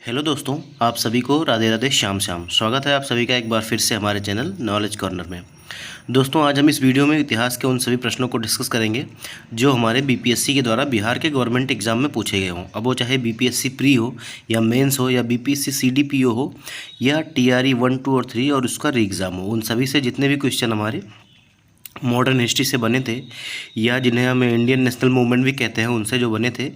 Hello दोस्तों, आप सभी को राधे राधे श्याम श्याम। स्वागत है आप सभी का एक बार फिर से हमारे चैनल नॉलेज कॉर्नर में। दोस्तों, आज हम इस वीडियो में इतिहास के उन सभी प्रश्नों को डिस्कस करेंगे जो हमारे बीपीएससी के द्वारा बिहार के गवर्नमेंट एग्जाम में पूछे गए हों। अब वो चाहे बीपीएससी प्री हो या मेंस हो या बीपीएससी सीडीपीओ हो या टीआरई 1, 2 और 3 और उसका री एग्ज़ाम हो, उन सभी से जितने भी क्वेश्चन हमारे मॉडर्न हिस्ट्री से बने थे या जिन्हें हम इंडियन नेशनल मूवमेंट भी कहते हैं, उनसे जो बने थे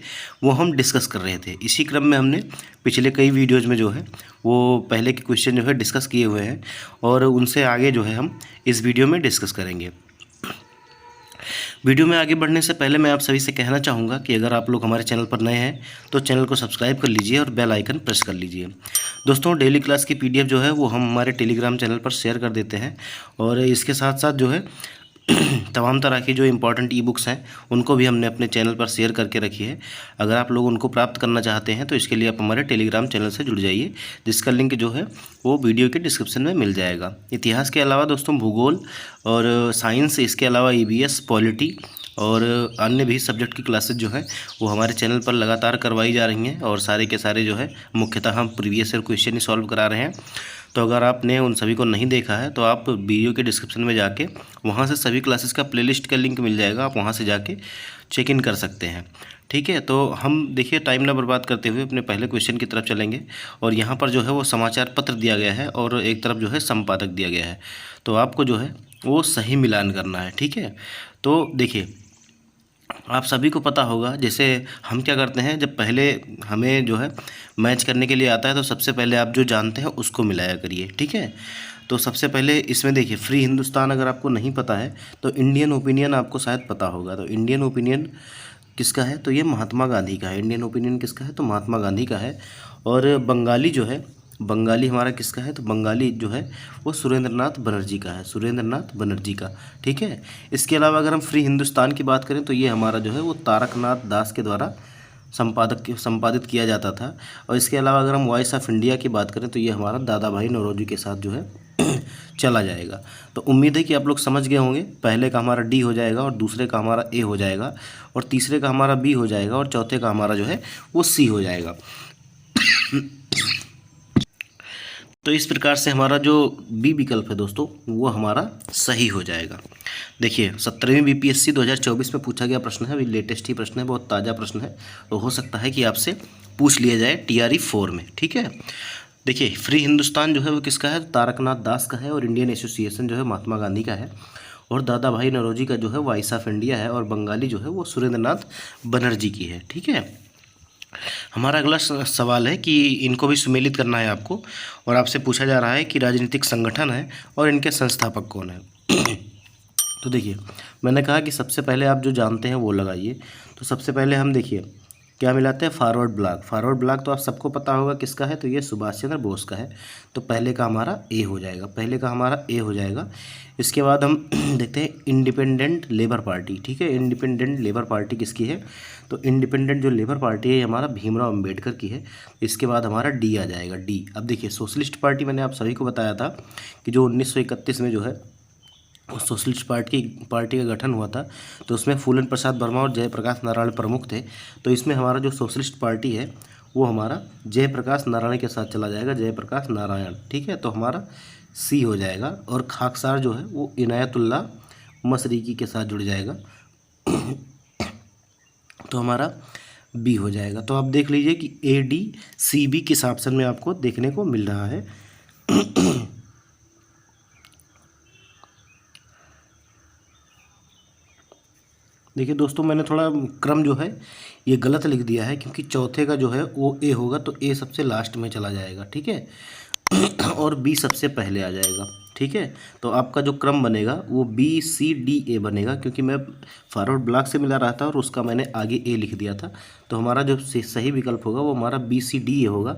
वो हम डिस्कस कर रहे थे। इसी क्रम में हमने पिछले कई वीडियोज़ में जो है वो पहले के क्वेश्चन जो है डिस्कस किए हुए हैं और उनसे आगे जो है हम इस वीडियो में डिस्कस करेंगे। वीडियो में आगे बढ़ने से पहले मैं आप सभी से कहना चाहूँगा कि अगर आप लोग हमारे चैनल पर नए हैं तो चैनल को सब्सक्राइब कर लीजिए और बेल आइकन प्रेस कर लीजिए। दोस्तों, डेली क्लास की पीडीएफ जो है वो हम हमारे टेलीग्राम चैनल पर शेयर कर देते हैं और इसके साथ साथ जो है तमाम तरह की जो इम्पोर्टेंट ई बुक्स हैं उनको भी हमने अपने चैनल पर शेयर करके रखी है। अगर आप लोग उनको प्राप्त करना चाहते हैं तो इसके लिए आप हमारे टेलीग्राम चैनल से जुड़ जाइए, जिसका लिंक जो है वो वीडियो के डिस्क्रिप्शन में मिल जाएगा। इतिहास के अलावा दोस्तों भूगोल और साइंस, इसके अलावा ईवीएस, पॉलिटी और अन्य भी सब्जेक्ट की क्लासेस जो हैं वो हमारे चैनल पर लगातार करवाई जा रही हैं और सारे के सारे जो है मुख्यतः हम प्रीवियस ईयर क्वेश्चन ही सॉल्व करा रहे हैं। तो अगर आपने उन सभी को नहीं देखा है तो आप वीडियो के डिस्क्रिप्शन में जाके वहाँ से सभी क्लासेस का प्लेलिस्ट का लिंक मिल जाएगा, आप वहाँ से जाके चेक इन कर सकते हैं। ठीक है, तो हम देखिए टाइम ना बर्बाद करते हुए अपने पहले क्वेश्चन की तरफ चलेंगे। और यहाँ पर जो है वो समाचार पत्र दिया गया है और एक तरफ जो है संपादक दिया गया है, तो आपको जो है वो सही मिलान करना है। ठीक है, तो देखिए आप सभी को पता होगा, जैसे हम क्या करते हैं जब पहले हमें जो है मैच करने के लिए आता है तो सबसे पहले आप जो जानते हैं उसको मिलाया करिए। ठीक है, तो सबसे पहले इसमें देखिए फ्री हिंदुस्तान अगर आपको नहीं पता है तो इंडियन ओपिनियन आपको शायद पता होगा। तो इंडियन ओपिनियन किसका है? तो ये महात्मा गांधी का है। इंडियन ओपिनियन किसका है? तो महात्मा गांधी का है। और बंगाली जो है, बंगाली हमारा किसका है? तो बंगाली जो है वो सुरेंद्रनाथ बनर्जी का है, सुरेंद्रनाथ बनर्जी का। ठीक है, इसके अलावा अगर हम फ्री हिंदुस्तान की बात करें तो ये हमारा जो है वो तारकनाथ दास के द्वारा संपादित किया जाता था। और इसके अलावा अगर हम वॉइस ऑफ इंडिया की बात करें तो ये हमारा दादा भाई नौरोजी के साथ जो है चला जाएगा। तो उम्मीद है कि आप लोग समझ गए होंगे। पहले का हमारा डी हो जाएगा और दूसरे का हमारा ए हो जाएगा और तीसरे का हमारा बी हो जाएगा और चौथे का हमारा जो है वो सी हो जाएगा। तो इस प्रकार से हमारा जो बी विकल्प है दोस्तों वो हमारा सही हो जाएगा। देखिए 17वीं बीपीएससी 2024 में पूछा गया प्रश्न है, अभी लेटेस्ट ही प्रश्न है, बहुत ताज़ा प्रश्न है, तो हो सकता है कि आपसे पूछ लिया जाए टीआरई 4 में। ठीक है, देखिए फ्री हिंदुस्तान जो है वो किसका है? तारकनाथ दास का है और इंडियन एसोसिएशन जो है महात्मा गांधी का है और दादा भाई नौरोजी का जो है वॉइस ऑफ इंडिया है और बंगाली जो है वो सुरेंद्रनाथ बनर्जी की है। ठीक है, हमारा अगला सवाल है कि इनको भी सुमेलित करना है आपको और आपसे पूछा जा रहा है कि राजनीतिक संगठन है और इनके संस्थापक कौन है। तो देखिए मैंने कहा कि सबसे पहले आप जो जानते हैं वो लगाइए। तो सबसे पहले हम देखिए क्या मिलाते हैं? Forward block. फॉरवर्ड ब्लॉक तो आप सबको पता होगा किसका है, तो ये सुभाष चंद्र बोस का है। तो पहले का हमारा ए हो जाएगा, पहले का हमारा ए हो जाएगा। इसके बाद हम देखते हैं इंडिपेंडेंट लेबर पार्टी। ठीक है, इंडिपेंडेंट लेबर पार्टी किसकी है? तो इंडिपेंडेंट जो लेबर पार्टी है ये हमारा भीमराव अंबेडकर की है। इसके बाद हमारा डी आ जाएगा, डी। अब देखिए सोशलिस्ट पार्टी मैंने आप सभी को बताया था कि जो 1931 में जो है उस सोशलिस्ट पार्टी का गठन हुआ था, तो उसमें फूलन प्रसाद वर्मा और जयप्रकाश नारायण प्रमुख थे। तो इसमें हमारा जो सोशलिस्ट पार्टी है वो हमारा जयप्रकाश नारायण के साथ चला जाएगा, जयप्रकाश नारायण। ठीक है, तो हमारा सी हो जाएगा। और खाकसार जो है वो इनायतुल्ला मशरिकी के साथ जुड़ जाएगा, तो हमारा बी हो जाएगा। तो आप देख लीजिए कि ए डी सी बी किस ऑप्शन में आपको देखने को मिल रहा है। देखिए दोस्तों मैंने थोड़ा क्रम जो है ये गलत लिख दिया है, क्योंकि चौथे का जो है वो ए होगा तो ए सबसे लास्ट में चला जाएगा। ठीक है और बी सबसे पहले आ जाएगा। ठीक है, तो आपका जो क्रम बनेगा वो बी सी डी ए बनेगा, क्योंकि मैं फॉरवर्ड ब्लॉक से मिला रहा था और उसका मैंने आगे ए लिख दिया था। तो हमारा जो सही विकल्प होगा वो हमारा बी सी डी ए होगा।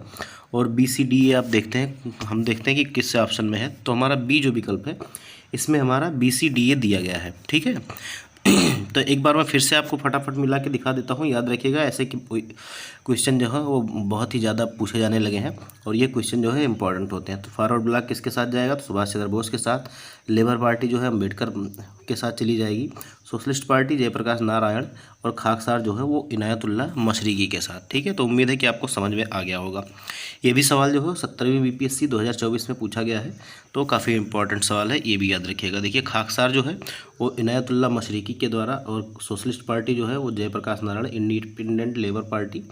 और बी सी डी ए आप देखते हैं, हम देखते हैं कि किस ऑप्शन में है। तो हमारा बी जो विकल्प है इसमें हमारा बी सी डी ए दिया गया है। ठीक है तो एक बार मैं फिर से आपको फटाफट मिला के दिखा देता हूँ। याद रखिएगा ऐसे कि क्वेश्चन जो है वो बहुत ही ज़्यादा पूछे जाने लगे हैं और ये क्वेश्चन जो है इंपॉर्टेंट होते हैं। तो फॉरवर्ड ब्लॉक किसके साथ जाएगा? तो सुभाष चंद्र बोस के साथ। लेबर पार्टी जो है अम्बेडकर के साथ चली जाएगी, सोशलिस्ट पार्टी जयप्रकाश नारायण और खाकसार जो है वो इनायतुल्लाह मशरिकी के साथ। ठीक है, तो उम्मीद है कि आपको समझ में आ गया होगा। ये भी सवाल जो है 17वीं बीपीएससी 2024 में पूछा गया है, तो काफ़ी इंपॉर्टेंट सवाल है, ये भी याद रखिएगा। देखिए खाकसार जो है वो इनायतुल्लाह मशरिकी के द्वारा और सोशलिस्ट पार्टी जो है वो Jayaprakash Narayan independent labour party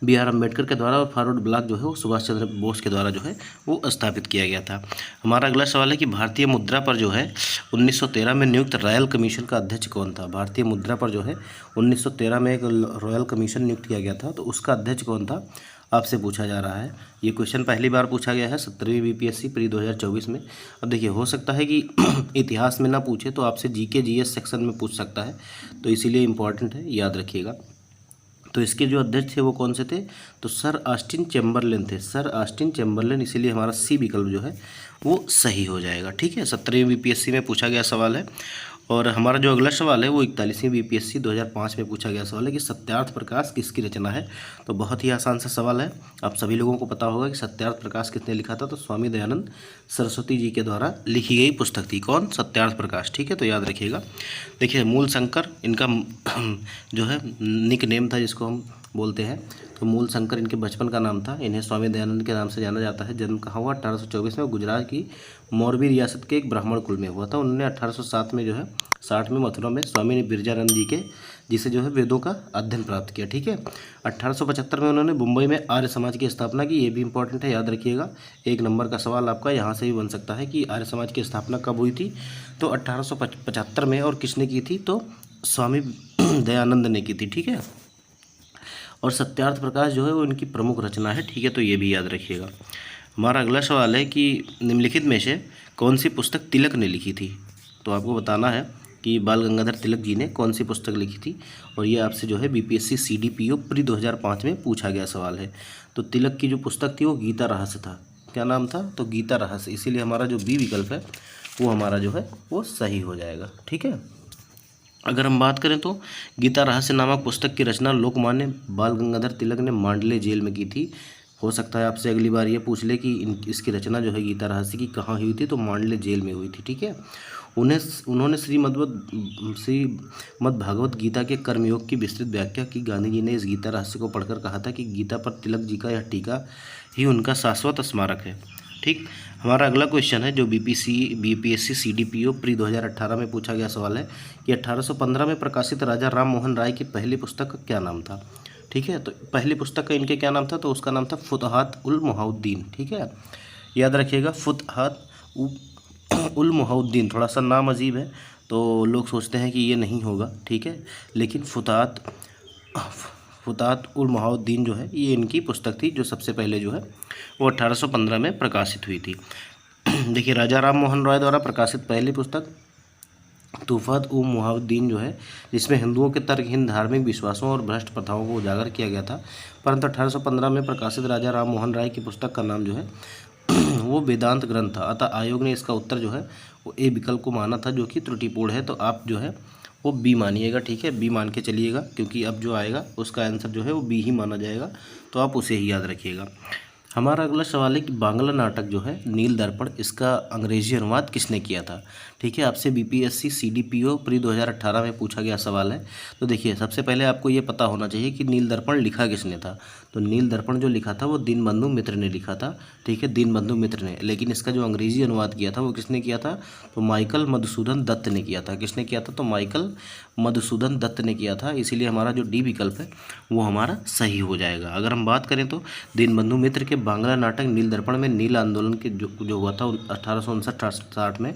B R Ambedkar के द्वारा और फॉरवर्ड ब्लॉक जो है वो सुभाष चंद्र बोस के द्वारा जो है वो स्थापित किया गया था। हमारा अगला सवाल है कि भारतीय मुद्रा पर जो है 1913 में नियुक्त रॉयल कमीशन का अध्यक्ष कौन था। भारतीय मुद्रा पर जो है 1913 में एक रॉयल कमीशन नियुक्त किया गया था, तो उसका अध्यक्ष कौन था आपसे पूछा जा रहा है। ये क्वेश्चन पहली बार पूछा गया है 17वीं बीपीएससी प्री 2024 में। अब देखिए हो सकता है कि इतिहास में ना पूछे तो आपसे जीके जीएस सेक्शन में पूछ सकता है, तो इसीलिए इम्पॉर्टेंट है, याद रखिएगा। तो इसके जो अध्यक्ष थे वो कौन से थे, तो सर ऑस्टिन चैम्बरलेन थे, सर ऑस्टिन चैम्बरलेन, इसीलिए हमारा सी विकल्प जो है वो सही हो जाएगा। ठीक है, 17वीं बीपीएससी में पूछा गया सवाल है। और हमारा जो अगला सवाल है वो 41वीं बीपीएससी 2005 में पूछा गया सवाल है कि सत्यार्थ प्रकाश किसकी रचना है। तो बहुत ही आसान सा सवाल है, आप सभी लोगों को पता होगा कि सत्यार्थ प्रकाश किसने लिखा था, तो स्वामी दयानंद सरस्वती जी के द्वारा लिखी गई पुस्तक थी। कौन, सत्यार्थ प्रकाश। ठीक है, तो याद रखिएगा। देखिए मूल शंकर इनका जो है निक नेम था जिसको हम बोलते हैं, तो मूल शंकर इनके बचपन का नाम था। इन्हें स्वामी दयानंद के नाम से जाना जाता है। जन्म कहाँ हुआ, 1824 में गुजरात की मोरबी रियासत के एक ब्राह्मण कुल में हुआ था। उन्होंने 1807 में जो है 60 में मथुरा में स्वामी बिरजानंद जी के जिसे जो है वेदों का अध्ययन प्राप्त किया। ठीक है, 1875 में उन्होंने मुंबई में आर्य समाज की स्थापना की। ये भी इंपॉर्टेंट है, याद रखिएगा। एक नंबर का सवाल आपका यहाँ से भी बन सकता है कि आर्य समाज की स्थापना कब हुई थी, तो 1875 में। और किसने की थी, तो स्वामी दयानंद ने की थी। ठीक है, और सत्यार्थ प्रकाश जो है वो इनकी प्रमुख रचना है। ठीक है, तो ये भी याद रखिएगा। हमारा अगला सवाल है कि निम्नलिखित में से कौन सी पुस्तक तिलक ने लिखी थी। तो आपको बताना है कि बाल गंगाधर तिलक जी ने कौन सी पुस्तक लिखी थी, और ये आपसे जो है बीपीएससी सीडीपीओ प्री 2005 में पूछा गया सवाल है। तो तिलक की जो पुस्तक थी वो गीता रहस्य था। क्या नाम था, तो गीता रहस्य, इसीलिए हमारा जो बी विकल्प है वो हमारा जो है वो सही हो जाएगा। ठीक है, अगर हम बात करें तो गीता रहस्य नामक पुस्तक की रचना लोकमान्य बाल गंगाधर तिलक ने मांडले जेल में की थी। हो सकता है आपसे अगली बार ये पूछ ले कि इसकी रचना जो है गीता रहस्य की कहाँ हुई थी, तो मांडले जेल में हुई थी। ठीक है, उन्होंने श्रीमद् भागवत गीता के कर्मयोग की विस्तृत व्याख्या की। गांधी जी ने इस गीता रहस्य को पढ़कर कहा था कि गीता पर तिलक जी का यह टीका ही उनका शाश्वत स्मारक है। ठीक, हमारा अगला क्वेश्चन है जो बीपीएससी सीडीपीओ प्री 2018 में पूछा गया सवाल है कि 1815 में प्रकाशित राजा राम मोहन राय की पहली पुस्तक का क्या नाम था। ठीक है, तो पहली पुस्तक का इनके क्या नाम था, तो उसका नाम था फुतहात उल मोहाउद्दीन। ठीक है, याद रखिएगा, फुतहात उल मोहाउद्दीन। थोड़ा सा नाम अजीब है तो लोग सोचते हैं कि ये नहीं होगा। ठीक है, लेकिन फुतहात उल मोहाउद्दीन जो है ये इनकी पुस्तक थी, जो सबसे पहले जो है वो 1815 में प्रकाशित हुई थी। देखिए राजा राम मोहन रॉय द्वारा प्रकाशित पहली पुस्तक तुफत उल मोहाउद्दीन जो है, जिसमें हिंदुओं के तर्कहीन धार्मिक विश्वासों और भ्रष्ट प्रथाओं को उजागर किया गया था। परंतु 1815 में प्रकाशित राजा राम मोहन राय की पुस्तक का नाम जो है वो वेदांत ग्रंथ था। अतः आयोग ने इसका उत्तर जो है वो ए विकल्प को माना था, जो कि त्रुटिपूर्ण है। तो आप जो है वो बी मानिएगा। ठीक है, बी मान के चलिएगा, क्योंकि अब जो आएगा उसका आंसर जो है वो बी ही माना जाएगा, तो आप उसे ही याद रखिएगा। हमारा अगला सवाल है कि बांग्ला नाटक जो है नील दर्पण, इसका अंग्रेजी अनुवाद किसने किया था। ठीक है, आपसे बीपीएससी सीडीपीओ प्री 2018 में पूछा गया सवाल है। तो देखिए सबसे पहले आपको ये पता होना चाहिए कि नील दर्पण लिखा किसने था। तो नील दर्पण जो लिखा था वो दीनबंधु मित्र ने लिखा था। ठीक है, दीनबंधु मित्र ने, लेकिन इसका जो अंग्रेजी अनुवाद किया था वो किसने किया था, तो माइकल मधुसूदन दत्त ने किया था। किसने किया था, तो माइकल मधुसूदन दत्त ने किया था। इसीलिए हमारा जो डी विकल्प है वो हमारा सही हो जाएगा। अगर हम बात करें तो दीनबंधु मित्र के बांग्ला नाटक नील दर्पण में नील आंदोलन के जो हुआ था 1859-60 में,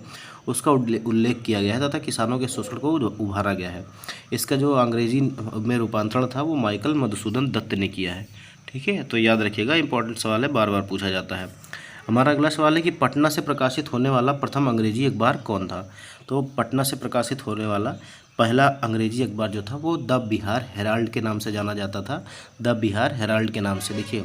उसका उल्लेख किया गया है तथा किसानों के शोषण को उभारा गया है। इसका जो अंग्रेजी में रूपांतरण था वो माइकल मधुसूदन दत्त ने किया है। ठीक है, तो याद रखिएगा, इंपॉर्टेंट सवाल है, बार बार पूछा जाता है। हमारा अगला सवाल है कि पटना से प्रकाशित होने वाला प्रथम अंग्रेजी अखबार कौन था। तो पटना से प्रकाशित होने वाला पहला अंग्रेजी अखबार जो था वो द बिहार हेराल्ड के नाम से जाना जाता था। द बिहार हेराल्ड के नाम से। देखिए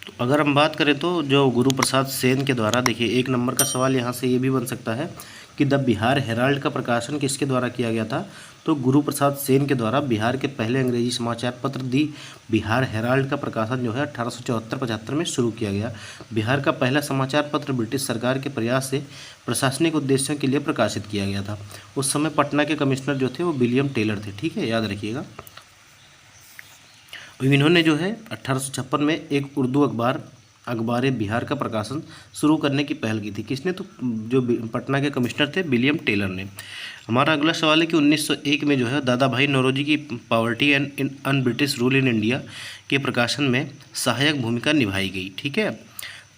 तो अगर हम बात करें तो जो गुरु प्रसाद सेन के द्वारा, देखिए एक नंबर का सवाल यहाँ से ये भी बन सकता है कि द बिहार हेराल्ड का प्रकाशन किसके द्वारा किया गया था, तो गुरु प्रसाद सेन के द्वारा बिहार के पहले अंग्रेजी समाचार पत्र दी बिहार हेराल्ड का प्रकाशन जो है 1874-75 में शुरू किया गया। बिहार का पहला समाचार पत्र ब्रिटिश सरकार के प्रयास से प्रशासनिक उद्देश्यों के लिए प्रकाशित किया गया था। उस समय पटना के कमिश्नर जो थे वो विलियम टेलर थे, ठीक है, याद रखिएगा। इन्होंने जो है 1856 में एक उर्दू अखबार बिहार का प्रकाशन शुरू करने की पहल की थी। किसने, तो जो पटना के कमिश्नर थे विलियम टेलर ने। हमारा अगला सवाल है कि 1901 में जो है दादा भाई नौरोजी की poverty and un British rule in India के प्रकाशन में सहायक भूमिका निभाई गई, ठीक है।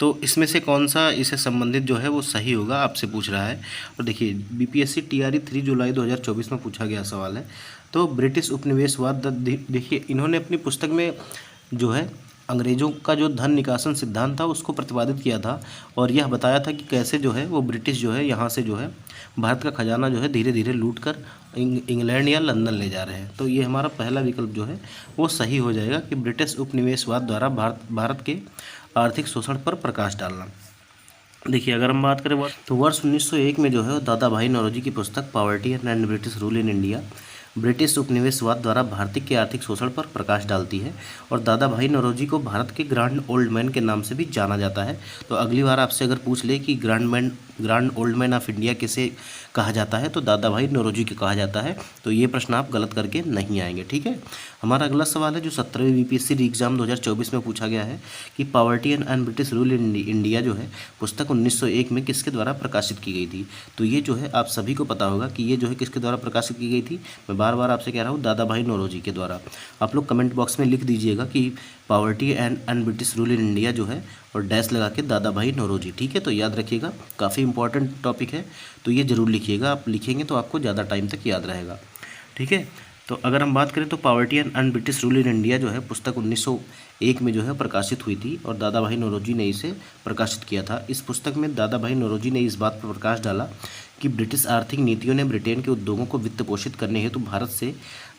तो इसमें से कौन सा इससे संबंधित जो है वो सही होगा, आपसे पूछ रहा है। और देखिए बीपीएससी टीआरई 3 जुलाई 2024 में पूछा गया सवाल है। तो ब्रिटिश उपनिवेशवाद, देखिए इन्होंने अपनी पुस्तक में जो है अंग्रेज़ों का जो धन निकासन सिद्धांत था उसको प्रतिपादित किया था और यह बताया था कि कैसे जो है वो ब्रिटिश जो है यहाँ से जो है भारत का खजाना जो है धीरे धीरे लूट कर इंग्लैंड या लंदन ले जा रहे हैं। तो ये हमारा पहला विकल्प जो है वो सही हो जाएगा कि ब्रिटिश उपनिवेशवाद द्वारा भारत के आर्थिक शोषण पर प्रकाश डालना। देखिए अगर हम बात करें तो वर्ष 1901 में जो है दादा भाई नौरोजी की पुस्तक poverty and British rule in India British उपनिवेशवाद द्वारा भारत के आर्थिक शोषण पर प्रकाश डालती है और दादा भाई नौरोजी को भारत के ग्रांड ओल्ड मैन के नाम से भी जाना जाता है। तो अगली बार आपसे अगर पूछ ले कि grand old man of India किसे कहा जाता है, तो दादा भाई नौरोजी को कहा जाता है। तो ये प्रश्न आप गलत करके नहीं आएंगे, ठीक है। हमारा अगला सवाल है जो 17वीं बीपीएससी एग्जाम 2024 में पूछा गया है कि poverty and British rule in India जो है पुस्तक 1901 में किसके द्वारा प्रकाशित की गई थी। तो ये जो है आप सभी को पता होगा कि ये जो है किसके द्वारा प्रकाशित की गई थी। मैं बार बार आपसे कह रहा हूँ दादा भाई नौरोजी के द्वारा। आप लोग कमेंट बॉक्स में लिख दीजिएगा कि poverty and British rule in India जो है और डैश लगा के दादा भाई नौरोजी, ठीक है। तो याद रखिएगा, काफ़ी इंपॉर्टेंट टॉपिक है, तो ये ज़रूर लिखिएगा। आप लिखेंगे तो आपको ज़्यादा टाइम तक याद रहेगा, ठीक है। तो अगर हम बात करें तो poverty and British rule in India जो है पुस्तक 1901 में जो है प्रकाशित हुई थी और दादा भाई नौरोजी ने इसे प्रकाशित किया था। इस पुस्तक में दादा भाई नौरोजी ने इस बात पर प्रकाश डाला कि ब्रिटिश आर्थिक नीतियों ने ब्रिटेन के उद्योगों को वित्त पोषित करने हेतु भारत से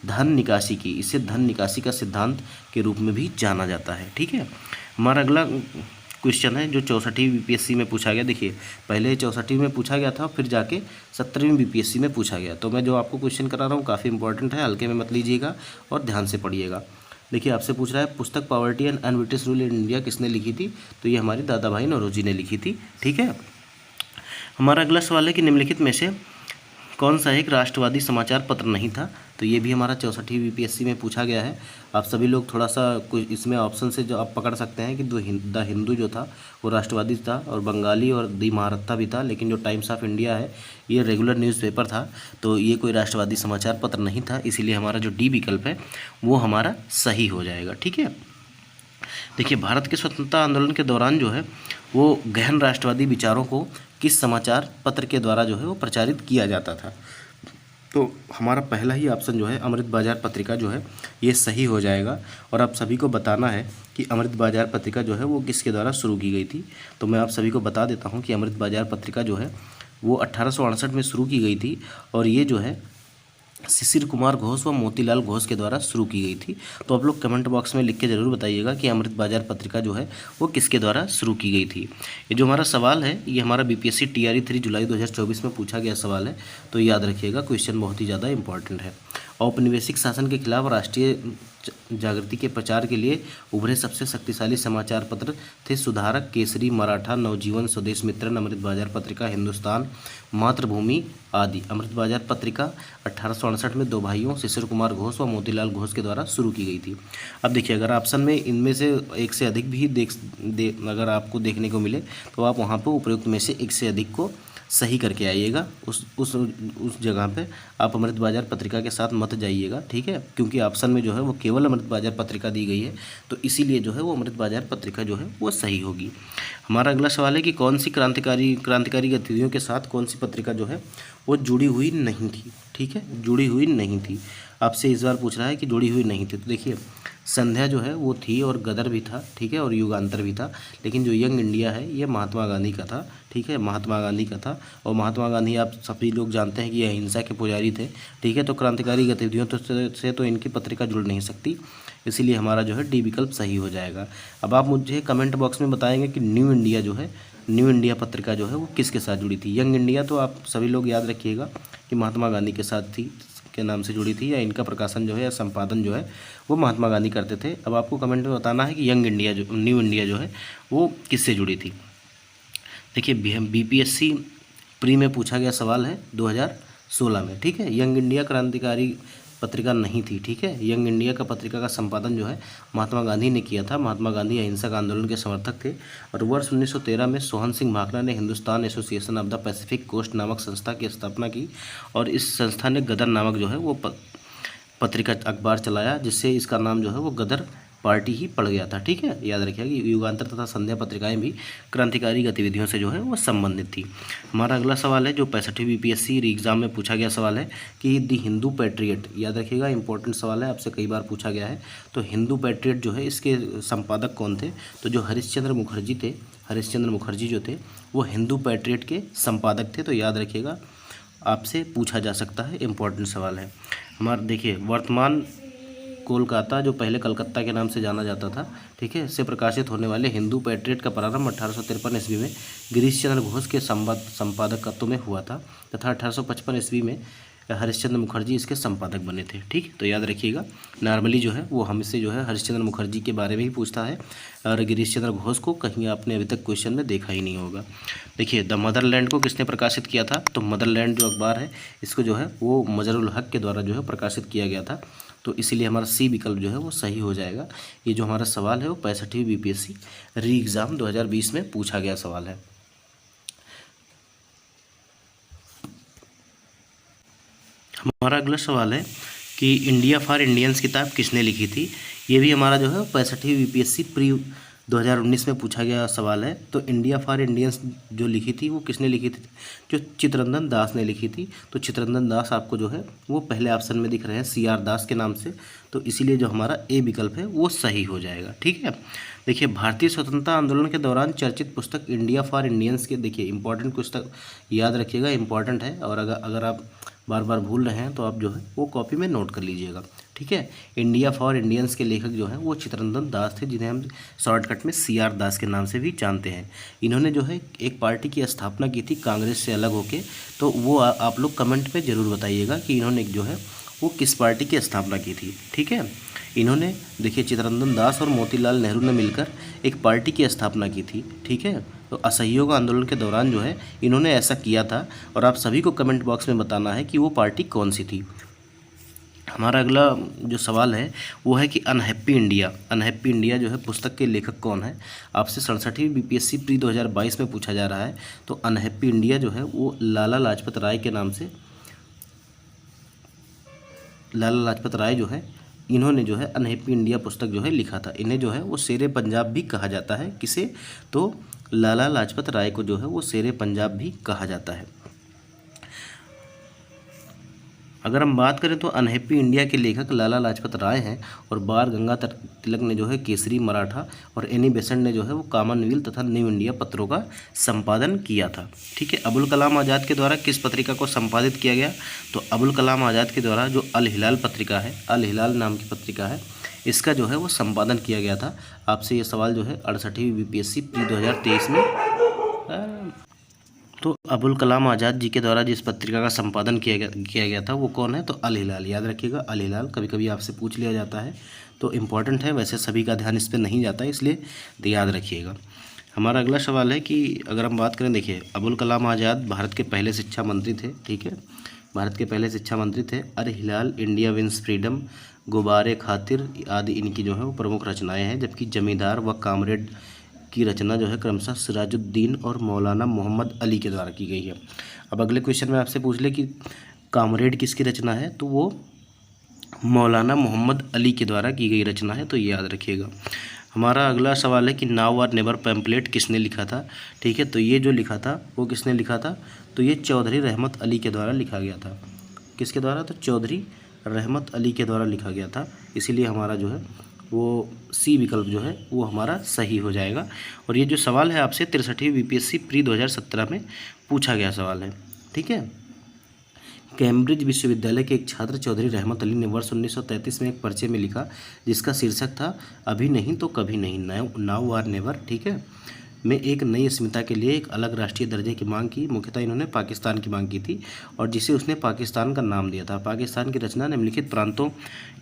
धन निकासी की। इसे धन निकासी का सिद्धांत के रूप में भी जाना जाता है, ठीक है। हमारा अगला क्वेश्चन है जो 64वीं बीपीएससी में पूछा गया। देखिए पहले 64वीं में पूछा गया था, फिर जाके 17वीं बीपीएससी में पूछा गया। तो मैं जो आपको क्वेश्चन करा रहा हूँ काफ़ी इंपॉर्टेंट है, हल्के में मत लीजिएगा और ध्यान से पढ़िएगा। देखिए आपसे पूछ रहा है पुस्तक poverty and British rule in India किसने लिखी थी, तो ये हमारी दादा भाई नौरोजी ने लिखी थी, ठीक है। हमारा अगला सवाल है कि निम्नलिखित में से कौन सा एक राष्ट्रवादी समाचार पत्र नहीं था। तो ये भी हमारा 64वीं बीपीएससी में पूछा गया है। आप सभी लोग थोड़ा सा कुछ इसमें ऑप्शन से जो आप पकड़ सकते हैं कि द हिंदू जो था वो राष्ट्रवादी था और बंगाली और दी महारत्था भी था, लेकिन जो टाइम्स ऑफ इंडिया है ये रेगुलर न्यूज़पेपर था, तो ये कोई राष्ट्रवादी समाचार पत्र नहीं था। इसीलिए हमारा जो डी विकल्प है वो हमारा सही हो जाएगा, ठीक है। देखिए भारत के स्वतंत्रता आंदोलन के दौरान जो है वो गहन राष्ट्रवादी विचारों को किस समाचार पत्र के द्वारा जो है वो प्रचारित किया जाता था। तो हमारा पहला ही ऑप्शन जो है अमृत बाजार पत्रिका जो है ये सही हो जाएगा। और आप सभी को बताना है कि अमृत बाजार पत्रिका जो है वो किसके द्वारा शुरू की गई थी। तो मैं आप सभी को बता देता हूँ कि अमृत बाजार पत्रिका जो है वो 1868 में शुरू की गई थी और ये जो है शिशिर कुमार घोष व मोतीलाल घोष के द्वारा शुरू की गई थी। तो आप लोग कमेंट बॉक्स में लिख के ज़रूर बताइएगा कि अमृत बाजार पत्रिका जो है वो किसके द्वारा शुरू की गई थी। ये जो हमारा सवाल है ये हमारा बीपीएससी टीआरई 3 जुलाई 2024 में पूछा गया सवाल है, तो याद रखिएगा, क्वेश्चन बहुत ही ज़्यादा इंपॉर्टेंट है। औपनिवेशिक शासन के खिलाफ राष्ट्रीय जागृति के प्रचार के लिए उभरे सबसे शक्तिशाली समाचार पत्र थे सुधारक, केसरी, मराठा, नवजीवन, स्वदेश मित्रन, अमृत बाजार पत्रिका, हिंदुस्तान, मातृभूमि आदि। अमृत बाजार पत्रिका 1868 में 2 भाइयों शिशिर कुमार घोष व मोतीलाल घोष के द्वारा शुरू की गई थी। अब देखिए अगर ऑप्शन में इनमें से एक से अधिक भी अगर आपको देखने को मिले तो आप वहाँ पर उपयुक्त में से एक से अधिक को सही करके आइएगा। उस जगह पे आप अमृत बाजार पत्रिका के साथ मत जाइएगा, ठीक है, क्योंकि ऑप्शन में जो है वो केवल अमृत बाजार पत्रिका दी गई है, तो इसीलिए जो है वो अमृत बाजार पत्रिका जो है वो सही होगी। हमारा अगला सवाल है कि कौन सी क्रांतिकारी गतिविधियों के साथ कौन सी पत्रिका जो है वो जुड़ी हुई नहीं थी, ठीक है, जुड़ी हुई नहीं थी। आपसे इस बार पूछ रहा है कि जुड़ी हुई नहीं थी। तो देखिए संध्या जो है वो थी और गदर भी था, ठीक है, और युगांतर भी था, लेकिन जो यंग इंडिया है ये महात्मा गांधी का था, ठीक है, महात्मा गांधी का था। और महात्मा गांधी आप सभी लोग जानते हैं कि अहिंसा के पुजारी थे, ठीक है, तो क्रांतिकारी गतिविधियों से तो इनकी पत्रिका जुड़ नहीं सकती, इसीलिए हमारा जो है डी विकल्प सही हो जाएगा। अब आप मुझे कमेंट बॉक्स में बताएंगे कि न्यू इंडिया जो है न्यू इंडिया पत्रिका जो है वो किसके साथ जुड़ी थी। यंग इंडिया तो आप सभी लोग याद रखिएगा कि महात्मा गांधी के साथ थी, के नाम से जुड़ी थी, या इनका प्रकाशन जो है या संपादन जो है वो महात्मा गांधी करते थे। अब आपको कमेंट में बताना है कि यंग इंडिया जो न्यू इंडिया जो है वो किससे जुड़ी थी। देखिए बीपीएससी प्री में पूछा गया सवाल है 2016 में, ठीक है। यंग इंडिया क्रांतिकारी पत्रिका नहीं थी, ठीक है। यंग इंडिया का पत्रिका का संपादन जो है महात्मा गांधी ने किया था। महात्मा गांधी अहिंसक आंदोलन के समर्थक थे और वर्ष 1913 में सोहन सिंह भाखड़ा ने Hindustan Association of the Pacific Coast नामक संस्था की स्थापना की और इस संस्था ने गदर नामक जो है वो पत्रिका अखबार चलाया, जिससे इसका नाम जो है वो गदर पार्टी ही पड़ गया था, ठीक है। याद रखिएगा कि युगांतर तथा संध्या पत्रिकाएं भी क्रांतिकारी गतिविधियों से जो है वो संबंधित थी। हमारा अगला सवाल है जो 65वीं बीपीएससी एग्जाम में पूछा गया सवाल है कि द हिंदू पैट्रियट, याद रखिएगा इंपॉर्टेंट सवाल है, आपसे कई बार पूछा गया है। तो हिंदू पैट्रियट जो है इसके संपादक कौन थे, तो जो हरिश्चंद्र मुखर्जी थे, हरिश्चंद्र मुखर्जी जो थे वो हिंदू पैट्रियट के संपादक थे। तो याद रखिएगा, आपसे पूछा जा सकता है, इंपॉर्टेंट सवाल है। हमारा देखिए वर्तमान कोलकाता जो पहले कलकत्ता के नाम से जाना जाता था, ठीक है, से प्रकाशित होने वाले हिंदू पैट्रियट का प्रारंभ 1853 ईस्वी में गिरीश चंद्र घोष के संपादकत्व में हुआ था तथा 1855 ईस्वी में हरिश्चंद्र मुखर्जी इसके संपादक बने थे, ठीक। तो याद रखिएगा, नॉर्मली जो है वो हमसे जो है हरिश्चंद्र मुखर्जी के बारे में ही पूछता है और गिरीश चंद्र घोष को कहीं आपने अभी तक क्वेश्चन में देखा ही नहीं होगा। देखिए द मदरलैंड को किसने प्रकाशित किया था, तो मदरलैंड जो अखबार है इसको जो है वो मजरुल हक के द्वारा जो है प्रकाशित किया गया था। तो इसीलिए हमारा सी विकल्प जो है वो सही हो जाएगा। ये जो हमारा सवाल है वो 65वीं बीपीएससी री एग्ज़ाम 2020 में पूछा गया सवाल है। हमारा अगला सवाल है कि इंडिया फॉर इंडियंस किताब किसने लिखी थी। ये भी हमारा जो है 65वीं बीपीएससी प्री 2019 में पूछा गया सवाल है। तो इंडिया फॉर इंडियंस जो लिखी थी वो किसने लिखी थी, जो चित्तरंजन दास ने लिखी थी। तो चित्तरंजन दास आपको जो है वो पहले ऑप्शन में दिख रहे हैं CR दास के नाम से, तो इसीलिए जो हमारा ए विकल्प है वो सही हो जाएगा, ठीक है। देखिए भारतीय स्वतंत्रता आंदोलन के दौरान चर्चित पुस्तक इंडिया फॉर इंडियंस के, देखिए इंपॉर्टेंट पुस्तक याद रखिएगा, इंपॉर्टेंट है, और अगर आप बार बार भूल रहे हैं तो आप जो है वो कॉपी में नोट कर लीजिएगा, ठीक है। इंडिया फॉर इंडियंस के लेखक जो हैं वो चित्तरंजन दास थे, जिन्हें हम शॉर्टकट में CR दास के नाम से भी जानते हैं। इन्होंने जो है एक पार्टी की स्थापना की थी कांग्रेस से अलग होके, तो वो आप लोग कमेंट में ज़रूर बताइएगा कि इन्होंने जो है वो किस पार्टी की स्थापना की थी, ठीक है। इन्होंने देखिए चित्तरंजन दास और मोतीलाल नेहरू ने मिलकर एक पार्टी की स्थापना की थी, ठीक है। तो असहयोग आंदोलन के दौरान जो है इन्होंने ऐसा किया था और आप सभी को कमेंट बॉक्स में बताना है कि वो पार्टी कौन सी थी। हमारा अगला जो सवाल है वो है कि अनहैप्पी इंडिया जो है पुस्तक के लेखक कौन है। आपसे 67वीं बीपीएससी प्री 2022 में पूछा जा रहा है। तो अनहैप्पी इंडिया जो है वो लाला लाजपत राय के नाम से, लाला लाजपत राय जो है इन्होंने जो है अनहैप्पी इंडिया पुस्तक जो है लिखा था। इन्हें जो है वो शेरे पंजाब भी कहा जाता है। किसे, तो लाला लाजपत राय को जो है वो शेरे पंजाब भी कहा जाता है। अगर हम बात करें तो अनहैप्पी इंडिया के लेखक लाला लाजपत राय हैं और बाल गंगाधर तिलक ने जो है केसरी मराठा और एनी बेसेंट ने जो है वो कॉमनवेल्थ तथा न्यू इंडिया पत्रों का संपादन किया था, ठीक है। अबुल कलाम आज़ाद के द्वारा किस पत्रिका को संपादित किया गया, तो अबुल कलाम आज़ाद के द्वारा जो अल हिलाल पत्रिका है, अल हिलाल नाम की पत्रिका है, इसका जो है वो संपादन किया गया था। आपसे ये सवाल जो है 68वीं बीपीएससी प्री 2023 में। तो अबुल कलाम आज़ाद जी के द्वारा जिस पत्रिका का संपादन किया गया था वो कौन है, तो अल हिलाल। याद रखिएगा अल हिलाल, कभी कभी आपसे पूछ लिया जाता है तो इम्पॉर्टेंट है, वैसे सभी का ध्यान इस पर नहीं जाता है, इसलिए याद रखिएगा। हमारा अगला सवाल है कि अगर हम बात करें, देखिए अबुल कलाम आज़ाद भारत के पहले शिक्षा मंत्री थे, ठीक है, भारत के पहले शिक्षा मंत्री थे। अल हिलाल, इंडिया विंस फ्रीडम, गुब्बारे खातिर आदि इनकी जो है वो प्रमुख रचनाएँ हैं। जबकि जमींदार व कामरेड की रचना जो है क्रमशः सिराजुद्दीन और मौलाना मोहम्मद अली के द्वारा की गई है। अब अगले क्वेश्चन में आपसे पूछ ले कि कामरेड किसकी रचना है, तो वो मौलाना मोहम्मद अली के द्वारा की गई रचना है, तो ये याद रखिएगा। हमारा अगला सवाल है कि नाउ और नेवर पैम्पलेट किसने लिखा था, ठीक है। तो ये जो लिखा था वो किसने लिखा था, तो ये चौधरी रहमत अली के द्वारा लिखा गया था। किसके द्वारा, तो चौधरी रहमत अली के द्वारा लिखा गया था। इसीलिए हमारा जो है वो सी विकल्प जो है वो हमारा सही हो जाएगा। और ये जो सवाल है आपसे 63वीं बीपीएससी प्री 2017 में पूछा गया सवाल है, ठीक है। कैम्ब्रिज विश्वविद्यालय के एक छात्र चौधरी रहमत अली ने वर्ष 1933 में एक पर्चे में लिखा जिसका शीर्षक था अभी नहीं तो कभी नहीं, नाउ और नेवर, ठीक है। में एक नई अस्मिता के लिए एक अलग राष्ट्रीय दर्जे की मांग की। मुख्यतः इन्होंने पाकिस्तान की मांग की थी और जिसे उसने पाकिस्तान का नाम दिया था। पाकिस्तान की रचना निम्नलिखित प्रांतों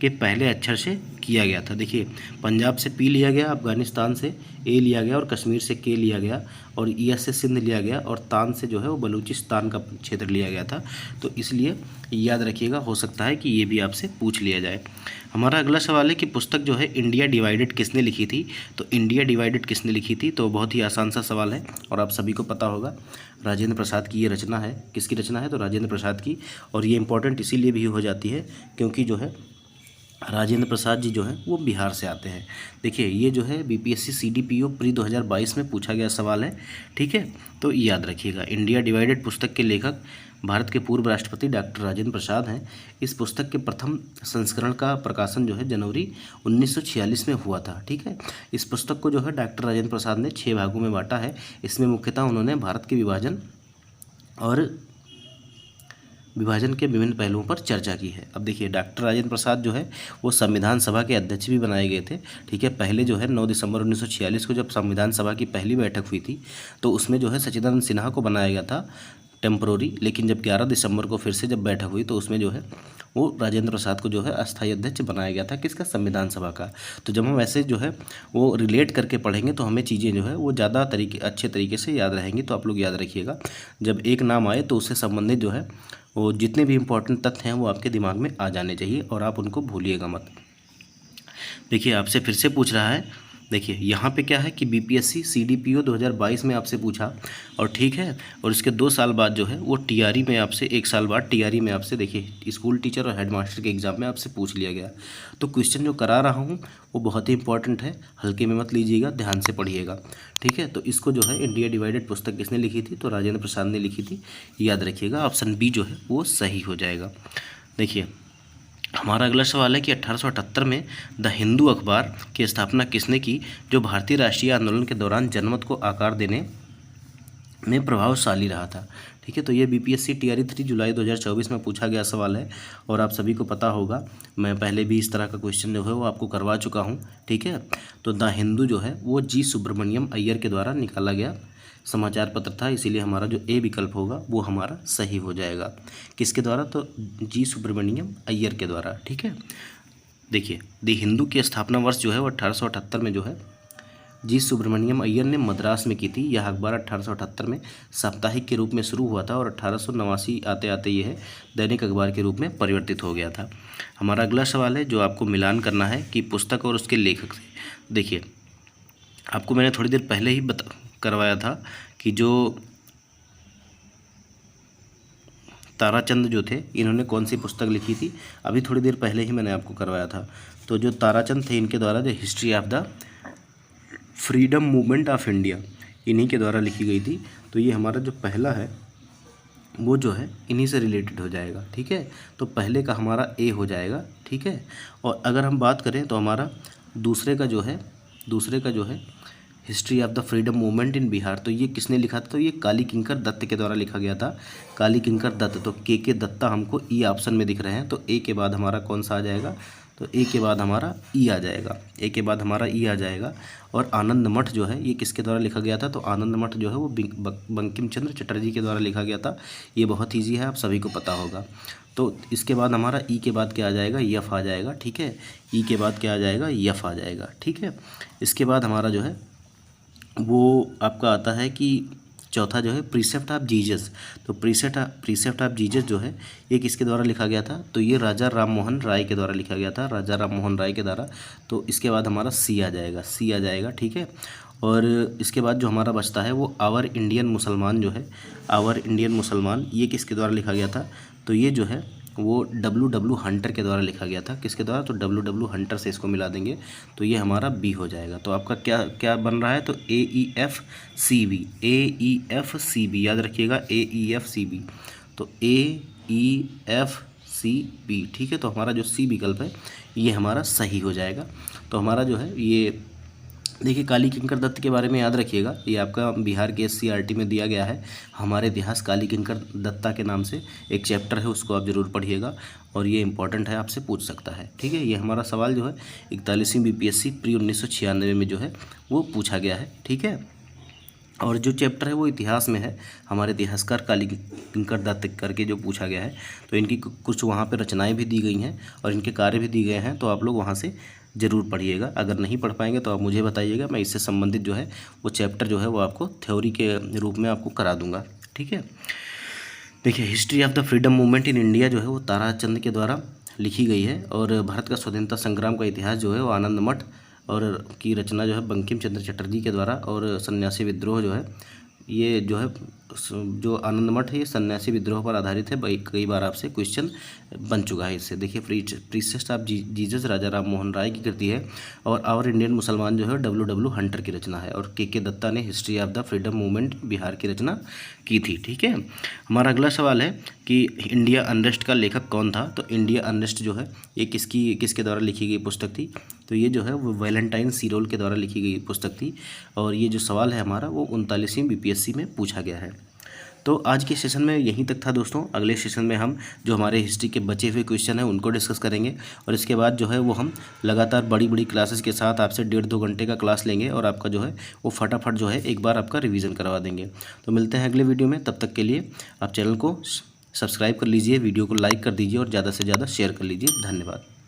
के पहले अक्षर से किया गया था। देखिए, पंजाब से पी लिया गया, अफगानिस्तान से ए लिया गया और कश्मीर से के लिया गया और ईएस से सिंध लिया गया और तान से जो है वो बलूचिस्तान का क्षेत्र लिया गया था। तो इसलिए याद रखिएगा, हो सकता है कि ये भी आपसे पूछ लिया जाए। हमारा अगला सवाल है कि पुस्तक जो है इंडिया डिवाइडेड किसने लिखी थी। तो इंडिया डिवाइडेड किसने लिखी थी, तो बहुत ही आसान सा सवाल है और आप सभी को पता होगा, राजेंद्र प्रसाद की ये रचना है। किसकी रचना है, तो राजेंद्र प्रसाद की। और ये इंपॉर्टेंट इसीलिए भी हो जाती है क्योंकि जो है राजेंद्र प्रसाद जी जो हैं वो बिहार से आते हैं। देखिए, ये जो है बीपीएससी सीडीपीओ प्री 2022 में पूछा गया सवाल है, ठीक है। तो याद रखिएगा, इंडिया डिवाइडेड पुस्तक के लेखक भारत के पूर्व राष्ट्रपति डॉक्टर राजेंद्र प्रसाद हैं। इस पुस्तक के प्रथम संस्करण का प्रकाशन जो है जनवरी 1946 में हुआ था, ठीक है। इस पुस्तक को जो है डॉक्टर राजेंद्र प्रसाद ने 6 भागों में बांटा है। इसमें मुख्यतः उन्होंने भारत के विभाजन के विभिन्न पहलुओं पर चर्चा की है। अब देखिए, डॉक्टर राजेंद्र प्रसाद जो है वो संविधान सभा के अध्यक्ष भी बनाए गए थे, ठीक है। पहले जो है 9 दिसंबर 1946 को जब संविधान सभा की पहली बैठक हुई थी तो उसमें जो है सच्चिदानंद सिन्हा को बनाया गया था टेम्परोरी, लेकिन जब 11 दिसंबर को फिर से जब बैठक हुई तो उसमें जो है वो राजेंद्र प्रसाद को जो है अस्थायी अध्यक्ष बनाया गया था। किसका, संविधान सभा का। तो जब हम ऐसे जो है वो रिलेट करके पढ़ेंगे तो हमें चीज़ें जो है वो ज़्यादा अच्छे तरीके से याद रहेंगी। तो आप लोग याद रखिएगा, जब एक नाम आए तो उससे संबंधित जो है वो जितने भी इंपॉर्टेंट तथ्य हैं वो आपके दिमाग में आ जाने चाहिए और आप उनको भूलिएगा मत। देखिए, आपसे फिर से पूछ रहा है, देखिए यहाँ पे क्या है कि बीपीएससी सीडीपीओ 2022 में आपसे पूछा और ठीक है, और इसके 2 साल बाद जो है वो टीआरई में आपसे 1 साल बाद टीआरई में आपसे देखिए स्कूल टीचर और हेडमास्टर के एग्ज़ाम में आपसे पूछ लिया गया। तो क्वेश्चन जो करा रहा हूँ वो बहुत ही इंपॉर्टेंट है, हल्के में मत लीजिएगा, ध्यान से पढ़िएगा, ठीक है। तो इसको जो है इंडिया डिवाइडेड पुस्तक किसने लिखी थी, तो राजेंद्र प्रसाद ने लिखी थी। याद रखिएगा, ऑप्शन बी जो है वो सही हो जाएगा। देखिए, हमारा अगला सवाल है कि 1878 में द हिंदू अखबार की स्थापना किसने की, जो भारतीय राष्ट्रीय आंदोलन के दौरान जनमत को आकार देने में प्रभावशाली रहा था, ठीक है। तो ये बीपीएससी टीआरई 3 जुलाई 2024 में पूछा गया सवाल है और आप सभी को पता होगा, मैं पहले भी इस तरह का क्वेश्चन जो है वो आपको करवा चुका हूँ, ठीक है। तो द हिंदू जो है वो जी सुब्रमण्यम अय्यर के द्वारा निकाला गया समाचार पत्र था, इसीलिए हमारा जो ए विकल्प होगा वो हमारा सही हो जाएगा। किसके द्वारा, तो जी सुब्रमण्यम अय्यर के द्वारा, ठीक है। देखिए, द हिंदू की स्थापना वर्ष जो है वो 1878 में जो है जी सुब्रमण्यम अय्यर ने मद्रास में की थी। यह अखबार 1878 में साप्ताहिक के रूप में शुरू हुआ था और 1889 आते आते यह दैनिक अखबार के रूप में परिवर्तित हो गया था। हमारा अगला सवाल है जो आपको मिलान करना है कि पुस्तक और उसके लेखक से। देखिए, आपको मैंने थोड़ी देर पहले ही करवाया था कि जो ताराचंद जो थे इन्होंने कौन सी पुस्तक लिखी थी, अभी थोड़ी देर पहले ही मैंने आपको करवाया था। तो जो ताराचंद थे इनके द्वारा जो history of the freedom movement of India इन्हीं के द्वारा लिखी गई थी। तो ये हमारा जो पहला है वो जो है इन्हीं से रिलेटेड हो जाएगा, ठीक है। तो पहले का हमारा ए हो जाएगा, ठीक है। और अगर हम बात करें तो हमारा दूसरे का जो है history of the freedom movement in Bihar, तो ये किसने लिखा था, तो ये काली किंकर दत्त के द्वारा लिखा गया था। काली किंकर दत्त, तो के दत्ता हमको ई ऑप्शन में दिख रहे हैं। तो ए के बाद हमारा कौन सा आ जाएगा, तो ए के बाद हमारा ई आ जाएगा, ए के बाद हमारा ई आ जाएगा। और आनंद मठ जो है ये किसके द्वारा लिखा गया था, तो आनंद मठ जो है वो बंकिम चंद्र चटर्जी के द्वारा लिखा गया था। ये बहुत ईजी है, आप सभी को पता होगा। तो इसके बाद हमारा ई के बाद क्या आ जाएगा, यफ आ जाएगा, ठीक है। ई के बाद क्या आ जाएगा, यफ आ जाएगा, ठीक है। इसके बाद हमारा जो है वो आपका आता है कि चौथा जो है प्रीसेप्ट ऑफ जीसस। तो प्रीसेप्ट ऑफ जीसस जो है ये किसके द्वारा लिखा गया था, तो ये राजा राम मोहन राय के द्वारा लिखा गया था, राजा राम मोहन राय के द्वारा। तो इसके बाद हमारा सी आ जाएगा, ठीक है। और इसके बाद जो हमारा बचता है वो आवर इंडियन मुसलमान जो है, आवर इंडियन मुसलमान ये किसके द्वारा लिखा गया था, तो ये जो है वो डब्ल्यू हंटर के द्वारा लिखा गया था। किसके द्वारा, तो डब्ल्यू हंटर से इसको मिला देंगे तो ये हमारा बी हो जाएगा। तो आपका क्या बन रहा है, तो AEFCB याद रखिएगा, AEFCB। तो AEFCB, ठीक है। तो हमारा जो सी विकल्प है ये हमारा सही हो जाएगा। तो हमारा जो है ये देखिए, काली किंकर दत्त के बारे में याद रखिएगा, ये आपका बिहार के SCRT में दिया गया है। हमारे इतिहास काली किंकर दत्ता के नाम से एक चैप्टर है, उसको आप ज़रूर पढ़िएगा और ये इंपॉर्टेंट है, आपसे पूछ सकता है, ठीक है। ये हमारा सवाल जो है 41वीं BPSC प्री 1996 में जो है वो पूछा गया है, ठीक है। और जो चैप्टर है वो इतिहास में है, हमारे इतिहासकार काली किंकर दत्त करके जो पूछा गया है, तो इनकी कुछ वहाँ पे रचनाएं भी दी गई हैं और इनके कार्य भी दिए गए हैं, तो आप लोग वहाँ से ज़रूर पढ़िएगा। अगर नहीं पढ़ पाएंगे तो आप मुझे बताइएगा, मैं इससे संबंधित जो है वो चैप्टर जो है वो आपको थ्योरी के रूप में आपको करा दूँगा। ठीक है, देखिए history of the freedom movement in India जो है वो ताराचंद के द्वारा लिखी गई है, और भारत का स्वतंत्रता संग्राम का इतिहास जो है वो आनंद मठ और की रचना जो है बंकिम चंद्र चटर्जी के द्वारा, और सन्यासी विद्रोह जो है ये जो है जो आनंद मठ है ये सन्यासी विद्रोह पर आधारित है। कई बार आपसे क्वेश्चन बन चुका है इससे। देखिए प्रीसेस्ट ऑफ जीसस राजा राम मोहन राय की कृति है, और आवर इंडियन मुसलमान जो है W हंटर की रचना है, और के दत्ता ने history of the freedom movement Bihar की रचना की थी। ठीक है, हमारा अगला सवाल है कि इंडिया अनरेस्ट का लेखक कौन था। तो इंडिया अनरेस्ट जो है ये किसके द्वारा लिखी गई पुस्तक थी, तो ये जो है वो वैलेंटाइन सीरोल के द्वारा लिखी गई पुस्तक थी, और ये जो सवाल है हमारा वो 39वीं BPSC में पूछा गया है। तो आज के सेशन में यहीं तक था दोस्तों। अगले सेशन में हम जो हमारे हिस्ट्री के बचे हुए क्वेश्चन हैं उनको डिस्कस करेंगे, और इसके बाद जो है वो हम लगातार बड़ी बड़ी क्लासेस के साथ आपसे 1.5-2 घंटे का क्लास लेंगे, और आपका जो है वो फटाफट जो है एक बार आपका रिवीजन करवा देंगे। तो मिलते हैं अगले वीडियो में, तब तक के लिए आप चैनल को सब्सक्राइब कर लीजिए, वीडियो को लाइक कर दीजिए और ज़्यादा से ज़्यादा शेयर कर लीजिए। धन्यवाद।